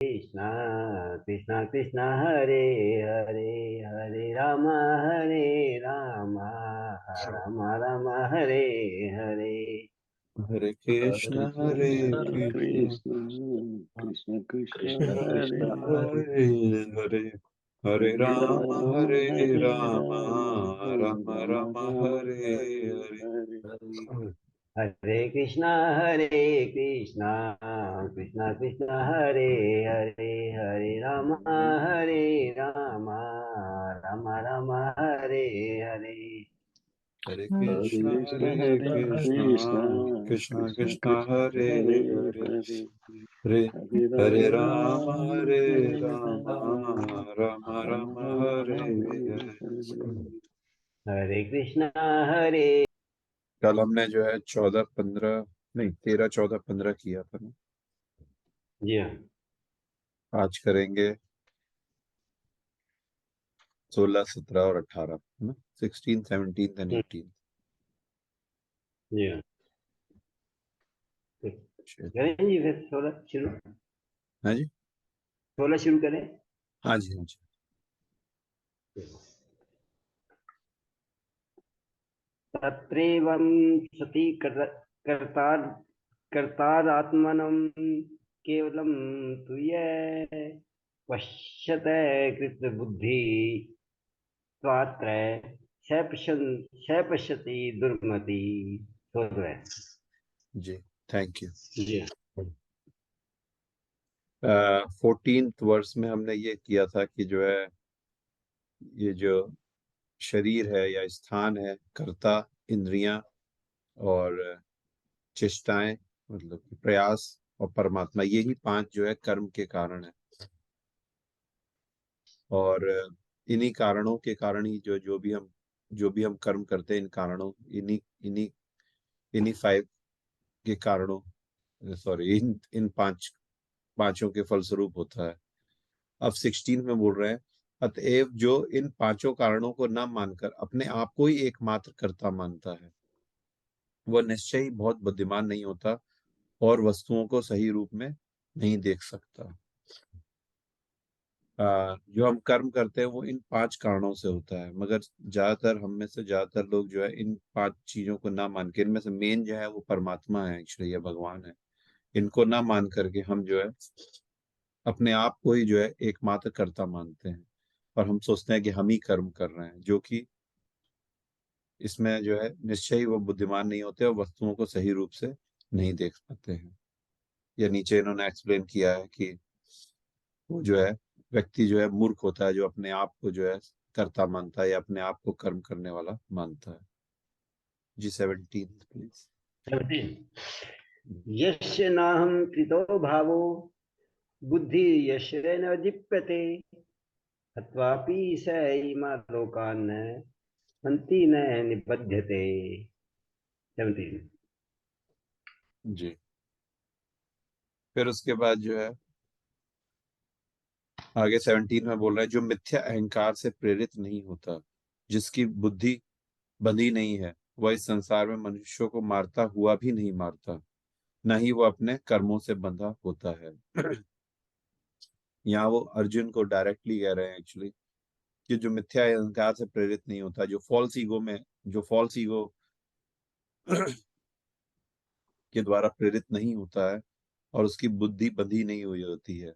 कृष्णा कृष्णा कृष्णा हरे हरे, हरे राम राम राम हरे हरे। हरे कृष्ण हरे कृष्ण कृष्ण कृष्ण कृष्ण कृष्ण हरे कृष्ण हरे हरे हरे, हरे हरे राम राम राम राम हरे हरे हरे। हरे। हरे कृष्णा कृष्णा कृष्णा हरे हरे, हरे राम राम राम हरे हरे। हरे हरे कृष्ण कृष्ण हरे हरे कृष्ण कृष्ण कृष्ण कृष्ण कृष्ण कृष्ण हरे हरे हरे, हरे हरे हरे हरे हरे राम राम राम राम हरे हरे हरे। हरे। हरे कृष्णा हरे। कल हमने जो है 14 15 नहीं 13 14 15 किया था ना। जी हाँ। आज करेंगे 16 17 और 18 है ना, 16 17 एंड 18। जी हाँ। करें जी, फिर 16 शुरू। हाँ जी, 16 शुरू करें। हाँ जी, हाँ जी। तत्रैवं सति कर्तारात्मनं केवलं तुय पश्यत कृतबुद्धि स्वात्र सपश्यति दुर्मति। सोच रहे। जी, थैंक यू। जी। 14th वर्स में हमने ये किया था कि जो है ये जो शरीर है या स्थान है, कर्ता, इंद्रियां और चेष्टाएं, मतलब कि प्रयास और परमात्मा, यही 5 जो है कर्म के कारण है। और इन्हीं कारणों के कारण ही जो भी हम कर्म करते हैं, इन कारणों इन्हीं इन्हीं इन्हीं 5 के कारणों, सॉरी, इन इन पांचों के फलस्वरूप होता है। अब 16 में बोल रहे हैं, अतएव जो इन 5 कारणों को न मानकर अपने आप को ही एकमात्र कर्ता मानता है, वह निश्चय ही बहुत बुद्धिमान नहीं होता और वस्तुओं को सही रूप में नहीं देख सकता। जो हम कर्म करते हैं वो इन 5 कारणों से होता है, मगर ज्यादातर हम में से ज्यादातर लोग जो है इन 5 चीजों को ना मान के, इनमें से मेन जो है वो परमात्मा है, एक्चुअली ये भगवान है, इनको ना मान करके हम जो है अपने आप को ही जो है एकमात्र कर्ता मानते हैं। और हम सोचते हैं कि हम ही कर्म कर रहे हैं, जो कि इसमें जो है निश्चय ही वो बुद्धिमान नहीं होते और वस्तुओं को सही रूप से नहीं देख पाते हैं। या नीचे इन्होंने एक्सप्लेन किया है कि वो जो है व्यक्ति जो है मूर्ख होता है, जो अपने आप को जो है कर्ता मानता है या अपने आप को कर्म करने वाला मानता है। जी, 17 प्लीज। 17। यस्य नाहं कृतो भावो बुद्धि यशेन दीप्यते हत्वापि स इमा लोकान् हन्ति न निबध्यते। 17। जी, फिर उसके बाद जो है आगे 17 में बोल रहा है, जो मिथ्या अहंकार से प्रेरित नहीं होता, जिसकी बुद्धि बंधी नहीं है, वह इस संसार में मनुष्यों को मारता हुआ भी नहीं मारता, न ही वो अपने कर्मों से बंधा होता है। यहाँ वो अर्जुन को डायरेक्टली कह रहे हैं एक्चुअली, कि जो मिथ्या अहंकार से प्रेरित नहीं होता, जो फॉल्स ईगो के द्वारा प्रेरित नहीं होता है और उसकी बुद्धि बंधी नहीं हुई होती है,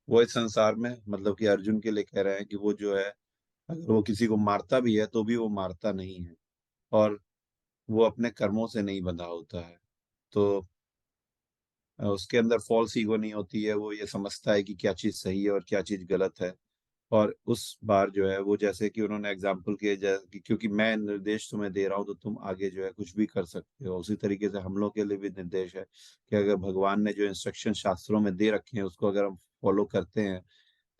वो इस संसार में, मतलब कि अर्जुन के लिए कह रहे हैं कि वो जो है अगर वो किसी को मारता भी है तो भी वो मारता नहीं है और वो अपने कर्मों से नहीं बंधा होता है। तो उसके अंदर फॉल्स ईगो नहीं होती है, वो ये समझता है कि क्या चीज सही है और क्या चीज गलत है। और उस बार जो है वो, जैसे कि उन्होंने एग्जाम्पल किए, जैसे कि क्योंकि मैं निर्देश तुम्हें दे रहा हूँ तो तुम आगे जो है कुछ भी कर सकते हो, उसी तरीके से हम लोग के लिए भी निर्देश है कि अगर भगवान ने जो इंस्ट्रक्शन शास्त्रों में दे रखे हैं उसको अगर हम फॉलो करते हैं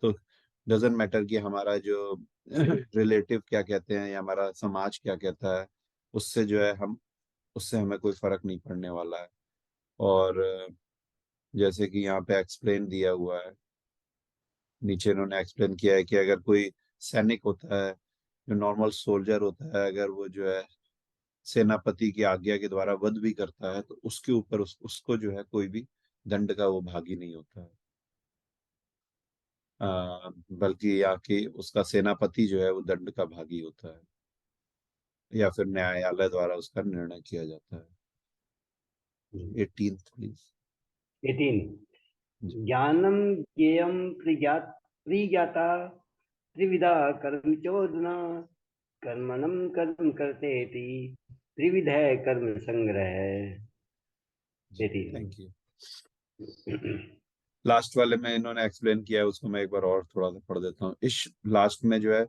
तो डजेंट मैटर कि हमारा जो रिलेटिव क्या कहते हैं या हमारा समाज क्या कहता है, उससे जो है हम उससे हमें कोई फर्क नहीं पड़ने वाला है। और जैसे कि यहाँ पे एक्सप्लेन दिया हुआ है, नीचे इन्होंने एक्सप्लेन किया है कि अगर कोई सैनिक होता है, जो नॉर्मल सोल्जर होता है, अगर वो जो है सेनापति की आज्ञा के द्वारा वध भी करता है तो उसके ऊपर उसको जो है कोई भी दंड का वो भागी नहीं होता है। बल्कि यहाँ की उसका सेनापति जो है वो दंड का भागी होता है, या फिर न्यायालय द्वारा उसका निर्णय किया जाता है। 18th please. 18 ज्ञानम ज्ञेयम प्रिज्ञाता त्रिविधा कर्म चोदना कर्मणम कर्म करते त्रिविध है कर्म संग्रह। 18 थैंक यू। लास्ट वाले में इन्होंने एक्सप्लेन किया है, उसको मैं एक बार और थोड़ा सा पढ़ देता हूँ। इस लास्ट में जो है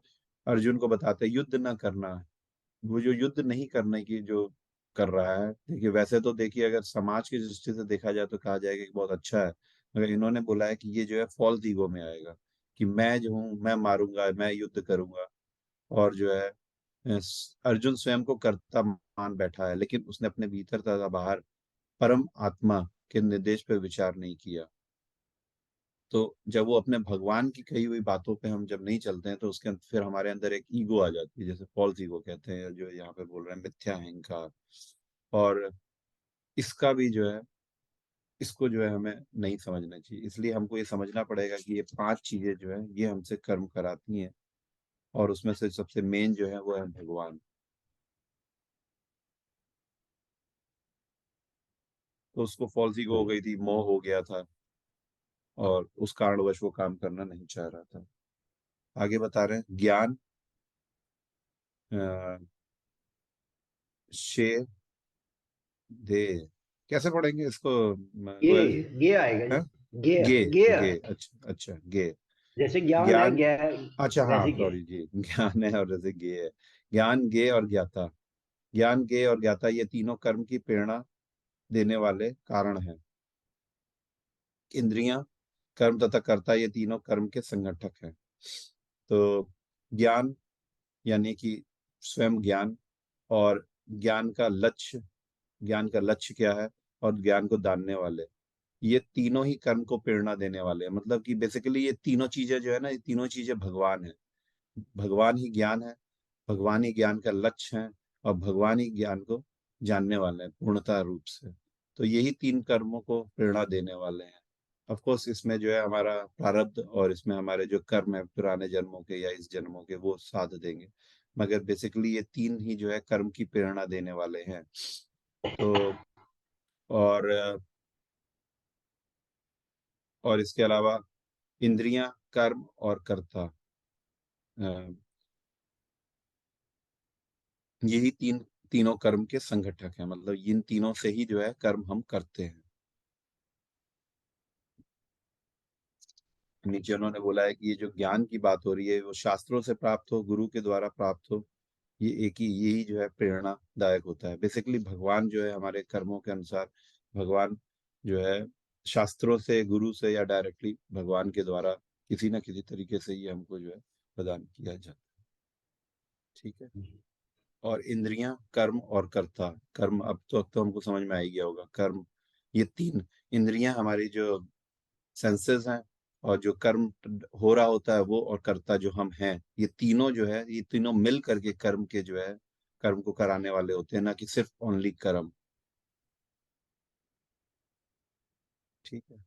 अर्जुन को बताते हैं युद्ध न करना है। वो जो युद्ध नहीं करने की जो कर रहा है, देखिए वैसे तो देखिए अगर समाज की दृष्टि से देखा जाए तो कहा जाएगा कि बहुत अच्छा है, मगर इन्होंने बोला है कि ये जो है फॉल्स ईगो में आएगा कि मैं जो हूँ मैं मारूंगा, मैं युद्ध करूंगा। और जो है अर्जुन स्वयं को कर्ता मान बैठा है, लेकिन उसने अपने भीतर तथा बाहर परम आत्मा के निर्देश पर विचार नहीं किया। तो जब वो अपने भगवान की कही हुई बातों पे हम जब नहीं चलते हैं तो उसके फिर हमारे अंदर एक ईगो आ जाती है, जैसे फॉल्स ईगो कहते हैं, जो यहाँ पे बोल रहे हैं मिथ्या अहंकार। और इसका भी जो है, इसको जो है हमें नहीं समझना चाहिए। इसलिए हमको ये समझना पड़ेगा कि ये 5 चीजें जो है ये हमसे कर्म कराती हैं, और उसमें से सबसे मेन जो है वो है भगवान। तो उसको फॉल्स ईगो हो गई थी, मोह हो गया था, और उस कारणवश वो काम करना नहीं चाह रहा था। आगे बता रहे हैं ज्ञान अ, शेर दे, कैसे पढ़ेंगे इसको गे गोयल जी? गे आएगा जी। हाँ? गे गे गे गे, अच्छा अच्छा गे। जैसे ज्ञान है ज्ञान, गे, अच्छा हाँ वैसे गे। सॉरी जी, ज्ञान है और जैसे गे है। ज्ञान गे और ज्ञाता, ज्ञान गे और ज्ञाता ये तीनों कर्म की प्रेरणा देने वाले कारण हैं। इंद्रियां, कर्म तथा कर्ता ये तीनों कर्म के संगठक हैं। तो ज्ञान यानी कि स्वयं ज्ञान, और ज्ञान का लक्ष्य, ज्ञान का लक्ष्य क्या है, और ज्ञान को जानने वाले, ये तीनों ही कर्म को प्रेरणा देने वाले हैं। मतलब कि बेसिकली ये तीनों चीजें जो है ना, ये तीनों चीजें भगवान है। भगवान ही ज्ञान है, भगवान ही ज्ञान का लक्ष्य है, और भगवान ही ज्ञान को जानने वाले हैं पूर्णता रूप से। तो यही 3 कर्मों को प्रेरणा देने वाले हैं। ऑफ कोर्स इसमें जो है हमारा प्रारब्ध और इसमें हमारे जो कर्म है पुराने जन्मों के या इस जन्मों के, वो साथ देंगे, मगर बेसिकली ये 3 ही जो है कर्म की प्रेरणा देने वाले हैं। तो और इसके अलावा इंद्रियां, कर्म और कर्ता, अ, यही तीनों कर्म के संगठक हैं। मतलब इन तीनों से ही जो है कर्म हम करते हैं। नीचे उन्होंने बोला है कि ये जो ज्ञान की बात हो रही है वो शास्त्रों से प्राप्त हो, गुरु के द्वारा प्राप्त हो, ये एक ही, यही जो है प्रेरणादायक होता है। बेसिकली भगवान जो है हमारे कर्मों के अनुसार, भगवान जो है शास्त्रों से, गुरु से या डायरेक्टली भगवान के द्वारा किसी ना किसी तरीके से ये हमको जो है प्रदान किया जाता है। ठीक है। और इंद्रियां, कर्म और कर्ता, कर्म अब तो हमको समझ में आ ही गया होगा। कर्म, ये 3 इंद्रियां हमारी जो सेंसेस हैं, और जो कर्म हो रहा होता है वो, और कर्ता जो हम हैं, ये तीनों जो है, ये तीनों मिल करके कर्म के जो है कर्म को कराने वाले होते हैं, ना कि सिर्फ ओनली कर्म। ठीक है।